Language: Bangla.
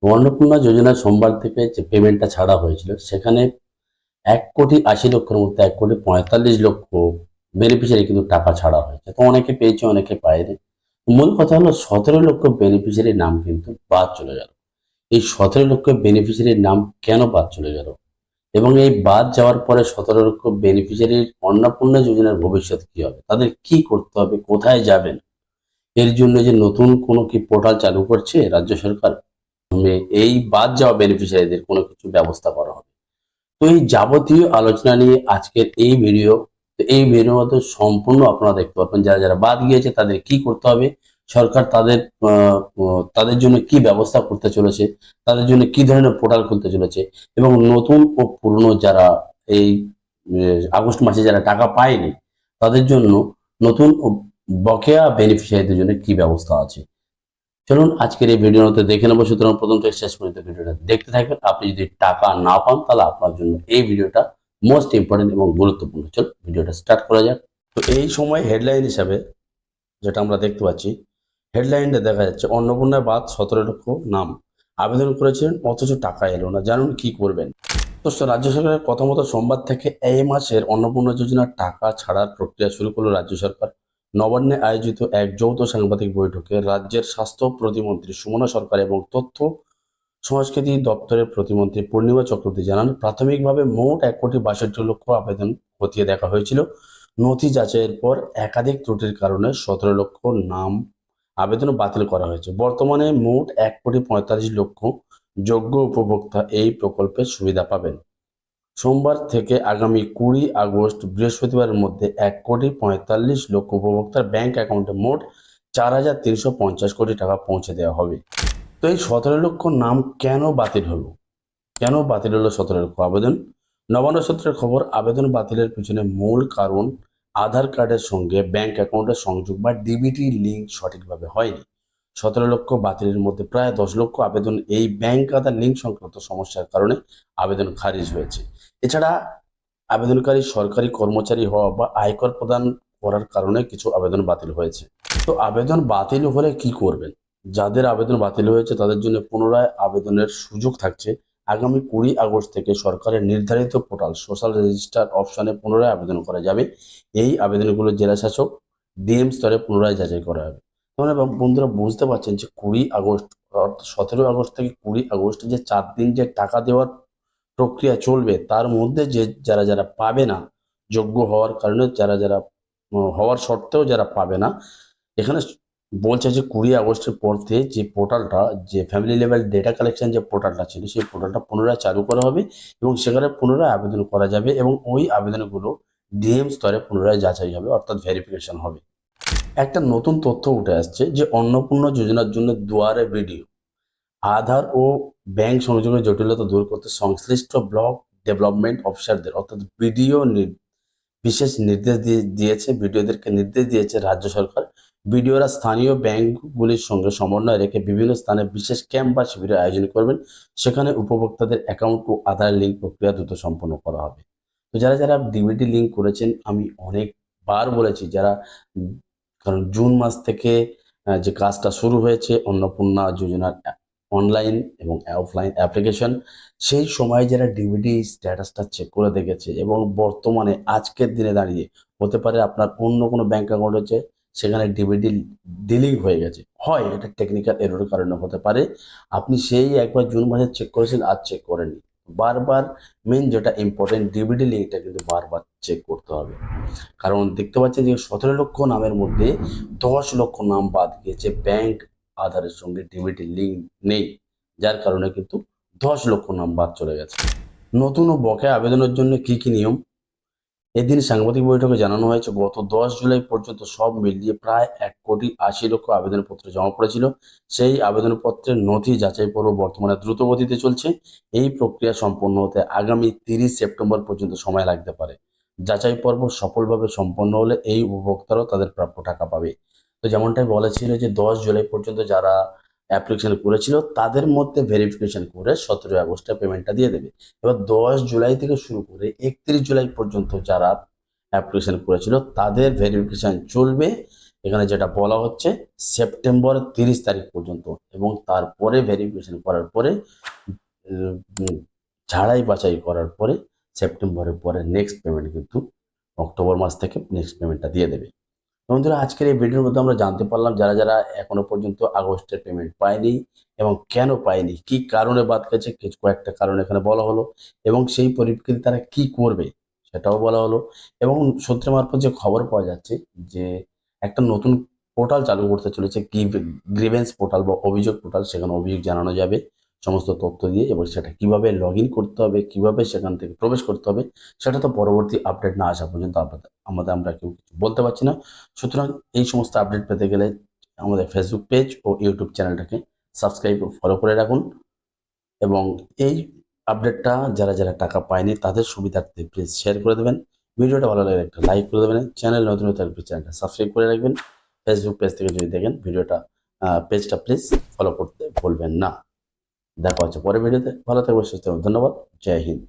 অন্নপূর্ণা যোজনা সোমবার থেকে যে পেমেন্টটা ছাড়া হয়েছিল সেখানে 1,80,00,000-এর মধ্যে 1,45,00,000 বেনিফিশিয়ারি কিন্তু টাকা ছাড়া হয়েছে। তো অনেকে পেয়েছে, অনেকে পায়নি। মূল কথা হলো 17 লক্ষ বেনিফিশিয়ারির নাম কিন্তু বাদ চলে গেল। এই 17 লক্ষ বেনিফিশিয়ারির নাম কেন বাদ চলে গেল এবং এই বাদ যাওয়ার পরে 17 লক্ষ বেনিফিশিয়ারির অন্নপূর্ণা যোজনার ভবিষ্যৎ কি হবে, তাদের কি করতে হবে, কোথায় যাবেন, এর জন্য যে নতুন কোনো কি পোর্টাল চালু করছে রাজ্য সরকার, এই বাদ যাওয়া বেনিফিশিয়ারিদের কোনো কিছু ব্যবস্থা করা হবে। তো এই যাবতীয় আলোচনা নিয়ে আজকের এই ভিডিও। তো এই ভিডিওর মধ্যে সম্পূর্ণ আপনারা দেখতে পাবেন যারা যারা বাদ গিয়েছে তাদের কি করতে হবে, সরকার তাদের জন্য কি ব্যবস্থা করতে চলেছে, তাদের জন্য কি ধরনের পোর্টাল খুলতে চলেছে এবং নতুন ও পুরনো যারা এই আগস্ট মাসে যারা টাকা পায়নি তাদের জন্য নতুন ও বকেয়া বেনিফিশিয়ারিদের জন্য কি ব্যবস্থা আছে। চলুন আজকের এই ভিডিওর মধ্যে দেখে নেবো। সুতরাং প্রথম থেকে শেষ পর্যন্ত ভিডিওটা দেখতে থাকবেন। আপনি যদি টাকা না পান তাহলে আপনার জন্য এই ভিডিওটা মোস্ট ইম্পর্টেন্ট এবং গুরুত্বপূর্ণ। চল ভিডিওটা স্টার্ট করা যাক। তো এই সময় হেডলাইন হিসাবে যেটা আমরা দেখতে পাচ্ছি, হেডলাইনটা দেখা যাচ্ছে অন্নপূর্ণার বাদ 17 লক্ষ নাম আবেদন করেছিলেন অথচ টাকা এলো না, জানুন কি করবেন। তো রাজ্য সরকারের কথা মতো সোমবার থেকে এই মাসের অন্নপূর্ণা যোজনার টাকা ছাড়ার প্রক্রিয়া শুরু করলো রাজ্য সরকার। নবান্নে আয়োজিত এক যৌথ সাংবাদিক বৈঠকে রাজ্যের স্বাস্থ্য প্রতিমন্ত্রী সুমনা সরকার এবং তথ্য সংস্কৃতি দপ্তরের প্রতিমন্ত্রী পূর্ণিমা চক্রবর্তী জানান, প্রাথমিকভাবে মোট 1,62,00,000 আবেদন খতিয়ে দেখা হয়েছিল। নথি যাচাইয়ের পর একাধিক ত্রুটির কারণে 17 লক্ষ নাম আবেদন বাতিল করা হয়েছে। বর্তমানে মোট 1,45,00,000 যোগ্য উপভোক্তা এই প্রকল্পের সুবিধা পাবেন। সোমবার থেকে আগামী 20 আগস্ট বৃহস্পতিবারের মধ্যে 1,45,00,000 উপভোক্তার ব্যাংক অ্যাকাউন্টে মোট 4,350 কোটি টাকা পৌঁছে দেওয়া হবে। তো এই 17 লক্ষ নাম কেন বাতিল হলো, কেন বাতিল হলো 17 লক্ষ আবেদন? নবান্ন সূত্রের খবর, আবেদন বাতিলের পিছনে মূল কারণ আধার কার্ডের সঙ্গে ব্যাংক অ্যাকাউন্টের সংযোগ বা ডিবিটি লিঙ্ক সঠিকভাবে হয়নি। 17 লক্ষ বাতিলের মধ্যে প্রায় 10 লক্ষ আবেদন এই ব্যাংক আধার লিঙ্ক সংক্রান্ত সমস্যার কারণে আবেদন খারিজ হয়েছে। এছাড়া আবেদনকারী সরকারি কর্মচারী হওয়া বা আয়কর প্রদান করার কারণে কিছু আবেদন বাতিল হয়েছে। তো আবেদন বাতিল হলে কি করবেন? যাদের আবেদন বাতিল হয়েছে তাদের জন্য পুনরায় আবেদনের সুযোগ থাকছে। আগামী 20 আগস্ট থেকে সরকারের নির্ধারিত পোর্টাল সোশ্যাল রেজিস্টার অপশনে পুনরায় আবেদন করা যাবে। এই আবেদনগুলো জেলা শাসক ডিএম স্তরে পুনরায় যাচাই করা হবে। মানে বন্ধুরা বুঝতে পারছেন যে 20 আগস্ট অর্থাৎ 17 আগস্ট থেকে 20 আগস্ট যে 4 দিন যে টাকা দেওয়ার প্রক্রিয়া চলবে, তার মধ্যে যে যারা যারা পাবে না, যোগ্য হওয়ার কারণে যারা যারা হওয়ার সত্ত্বেও যারা পাবে না, এখানে বলছে যে 20 আগস্টের পর থেকে যে পোর্টালটা, যে ফ্যামিলি লেভেল ডেটা কালেকশন যে পোর্টালটা ছিল সেই পোর্টালটা পুনরায় চালু করা হবে এবং সেখানে পুনরায় আবেদন করা যাবে এবং ওই আবেদনগুলো ডিএম স্তরে পুনরায় যাচাই হবে, অর্থাৎ ভেরিফিকেশন হবে। একটা নতুন তথ্য উঠে আসছে যে অন্নপূর্ণা যোজনার জন্য দুয়ারে ভিডিও, আধার ও ব্যাংক সংযোগের জটিলতা দূর করতে সংশ্লিষ্ট ব্লক ডেভেলপমেন্ট অফিসারদের অর্থাৎ বিডিও বিশেষ নির্দেশ দিয়েছে। বিডিওদেরকে নির্দেশ দিয়েছে রাজ্য সরকার। বিডিওরা স্থানীয় ব্যাংকগুলির সঙ্গে সমন্বয় রেখে বিভিন্ন স্থানে বিশেষ ক্যাম্প বা শিবিরের আয়োজন করবেন। সেখানে উপভোক্তাদের অ্যাকাউন্ট ও আধার লিঙ্ক প্রক্রিয়া দ্রুত সম্পন্ন করা হবে। তো যারা যারা ডিবিটি লিঙ্ক করেছেন, আমি অনেকবার বলেছি যারা কারণ জুন মাস থেকে যে কাজটা শুরু হয়েছে অন্নপূর্ণা যোজনার অনলাইন এবং অফলাইন অ্যাপ্লিকেশন, সেই সময় যারা ডিবিটি স্ট্যাটাসটা চেক করে দেখেছে এবং বর্তমানে আজকের দিনে দাঁড়িয়ে হতে পারে আপনার অন্য কোনো ব্যাংক অ্যাকাউন্ট হচ্ছে সেখানে ডিবিটি ডিলিং হয়ে গেছে, হয় এটা টেকনিক্যাল এররের কারণে হতে পারে। আপনি সেই একবার জুন মাসে চেক করেছেন, আর চেক করেননি, বারবার মেন যেটা ইম্পর্টেন্ট ডিবিটি লিঙ্কটা কিন্তু বারবার চেক করতে হবে। কারণ দেখতে পাচ্ছেন যে 17 লক্ষ নামের মধ্যে 10 লক্ষ নাম বাদ গিয়েছে, ব্যাংক আধারের সঙ্গে ডিবিটি লিঙ্ক নেই, যার কারণে কিন্তু 10 লক্ষ নাম বাদ চলে গেছে। নতুন ও বকেয়া আবেদনের জন্য কি কি নিয়ম? এদিন সাংবাদিক বৈঠকে জানানো হয়েছে গত 10 জুলাই পর্যন্ত সব মিলিয়ে প্রায় 1,80,00,000 আবেদনপত্র জমা পড়েছিল। সেই আবেদনপত্রের নথি যাচাই পর্ব বর্তমানে দ্রুত গতিতে চলছে। এই প্রক্রিয়া সম্পন্ন হতে আগামী 30 সেপ্টেম্বর পর্যন্ত সময় লাগতে পারে। যাচাই পর্ব সফলভাবে সম্পন্ন হলে এই উপভোক্তারাও তাদের প্রাপ্য টাকা পাবে। তো যেমনটাই বলেছিল যে 10 জুলাই পর্যন্ত যারা অ্যাপ্লিকেশন করেছিল তাদের মধ্যে ভেরিফিকেশন করে 17 আগস্টে পেমেন্টটা দিয়ে দেবে। এবার 10 জুলাই থেকে শুরু করে 31 জুলাই পর্যন্ত যারা অ্যাপ্লিকেশন করেছিল তাদের ভেরিফিকেশন চলবে এখানে যেটা বলা হচ্ছে সেপ্টেম্বর 30 তারিখ পর্যন্ত, এবং তারপরে ভেরিফিকেশন করার পরে উম, ঝাড়াই বাছাই করার পরে সেপ্টেম্বরের পরে নেক্সট পেমেন্ট কিন্তু অক্টোবর মাস থেকে নেক্সট পেমেন্টটা দিয়ে দেবে। বন্ধুরা, আজকের এই ভিডিওর মধ্যে আমরা জানতে পারলাম যারা যারা এখনো পর্যন্ত আগস্টের পেমেন্ট পায়নি এবং কেন পায়নি, কি কারণে বাদ গেছে, কিছু কয়েকটা কারণ এখানে বলা হলো, এবং সেই পরিপ্রেক্ষিতে তারা কি করবে সেটাও বলা হলো। এবং সূত্র মারফত যে খবর পাওয়া যাচ্ছে যে একটা নতুন পোর্টাল চালু করতে চলেছে, গ্রিভেন্স পোর্টাল বা অভিযোগ পোর্টাল, সেখানে অভিযোগ জানানো যাবে সমস্ত তথ্য দিয়ে, এবং সেটা কিভাবে লগ ইন করতে হবে, কিভাবে সেখান থেকে প্রবেশ করতে হবে, সেটা তো পরবর্তী আপডেট না আসা পর্যন্ত আমরা কেউ কিছু বলতে পারছি না। সুতরাং এই সমস্ত আপডেট পেতে গেলে আমাদের ফেসবুক পেজ ও ইউটিউব চ্যানেলটাকে সাবস্ক্রাইব ও ফলো করে রাখুন, এবং এই আপডেটটা যারা যারা টাকা পায়নি তাদের সুবিধার্থে প্লিজ শেয়ার করে দেবেন। ভিডিওটা ভালো লাগলে একটা লাইক করে দেবেন, চ্যানেল নতুন হতে থাকলে চ্যানেলটা সাবস্ক্রাইব করে রাখবেন। ফেসবুক পেজ থেকে যদি দেখেন ভিডিওটা, পেজটা প্লিজ ফলো করতে ভুলবেন না। দেখা হচ্ছে পরের ভিডিওতে। ভালো থাকবেন, সুস্থ থাকবেন। ধন্যবাদ। জয় হিন্দ।